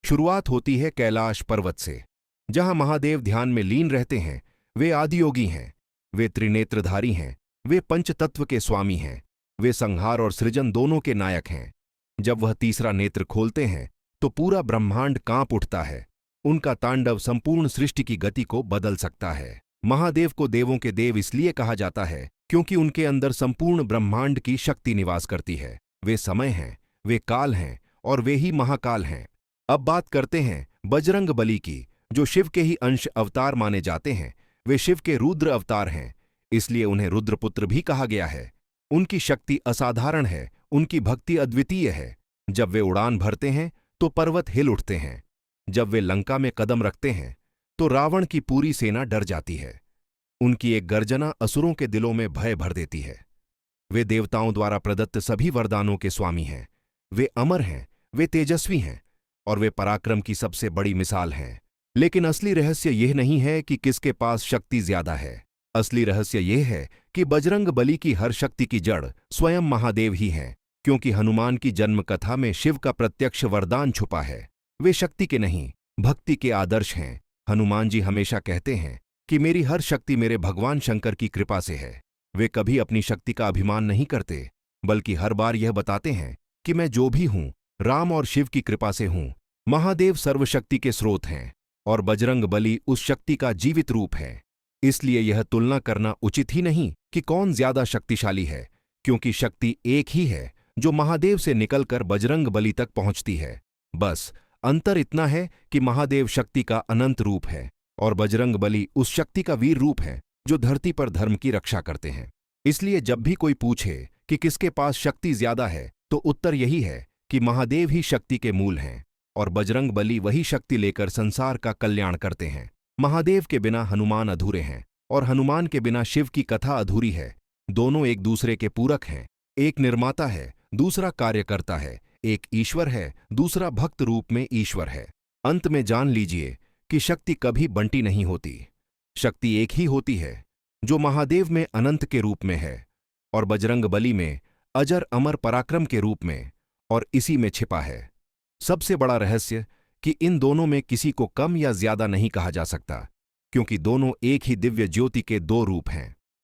शुरुआत होती है कैलाश पर्वत से, जहां महादेव ध्यान में लीन रहते हैं। वे आदियोगी हैं, वे त्रिनेत्रधारी हैं, वे पंचतत्व के स्वामी हैं, वे संहार और सृजन दोनों के नायक हैं। जब वह तीसरा नेत्र खोलते हैं तो पूरा ब्रह्मांड कांप उठता है। उनका तांडव संपूर्ण सृष्टि की गति को बदल सकता है। महादेव को देवों के देव इसलिए कहा जाता है क्योंकि उनके अंदर संपूर्ण ब्रह्मांड की शक्ति निवास करती है। वे समय हैं, वे काल हैं और वे ही महाकाल हैं। अब बात करते हैं बजरंग बली की, जो शिव के ही अंश अवतार माने जाते हैं। वे शिव के रुद्र अवतार हैं, इसलिए उन्हें रुद्रपुत्र भी कहा गया है। उनकी शक्ति असाधारण है, उनकी भक्ति अद्वितीय है। जब वे उड़ान भरते हैं तो पर्वत हिल उठते हैं। जब वे लंका में कदम रखते हैं तो रावण की पूरी सेना डर जाती है। उनकी एक गर्जना असुरों के दिलों में भय भर देती है। वे देवताओं द्वारा प्रदत्त सभी वरदानों के स्वामी हैं। वे अमर हैं, वे तेजस्वी हैं और वे पराक्रम की सबसे बड़ी मिसाल हैं। लेकिन असली रहस्य यह नहीं है कि किसके पास शक्ति ज्यादा है। असली रहस्य यह है कि बजरंग बली की हर शक्ति की जड़ स्वयं महादेव ही हैं, क्योंकि हनुमान की जन्म कथा में शिव का प्रत्यक्ष वरदान छुपा है। वे शक्ति के नहीं, भक्ति के आदर्श हैं। हनुमान जी हमेशा कहते हैं कि मेरी हर शक्ति मेरे भगवान शंकर की कृपा से है। वे कभी अपनी शक्ति का अभिमान नहीं करते, बल्कि हर बार यह बताते हैं कि मैं जो भी हूं, राम और शिव की कृपा से हूं। महादेव सर्वशक्ति के स्रोत हैं और बजरंग बली उस शक्ति का जीवित रूप है। इसलिए यह तुलना करना उचित ही नहीं कि कौन ज्यादा शक्तिशाली है, क्योंकि शक्ति एक ही है जो महादेव से निकलकर बजरंग बली तक पहुंचती है। बस अंतर इतना है कि महादेव शक्ति का अनंत रूप है और बजरंग बली उस शक्ति का वीर रूप है जो धरती पर धर्म की रक्षा करते हैं। इसलिए जब भी कोई पूछे कि किसके पास शक्ति ज्यादा है, तो उत्तर यही है कि महादेव ही शक्ति के मूल हैं और बजरंग बली वही शक्ति लेकर संसार का कल्याण करते हैं। महादेव के बिना हनुमान अधूरे हैं और हनुमान के बिना शिव की कथा अधूरी है। दोनों एक दूसरे के पूरक हैं। एक निर्माता है, दूसरा कार्यकर्ता है। एक ईश्वर है, दूसरा भक्त रूप में ईश्वर है। अंत में जान लीजिए कि शक्ति कभी बंटी नहीं होती। शक्ति एक ही होती है, जो महादेव में अनंत के रूप में है और बजरंग बली में अजर अमर पराक्रम के रूप में, और इसी में छिपा है सबसे बड़ा रहस्य कि इन दोनों में किसी को कम या ज्यादा नहीं कहा जा सकता, क्योंकि दोनों एक ही दिव्य ज्योति के दो रूप हैं।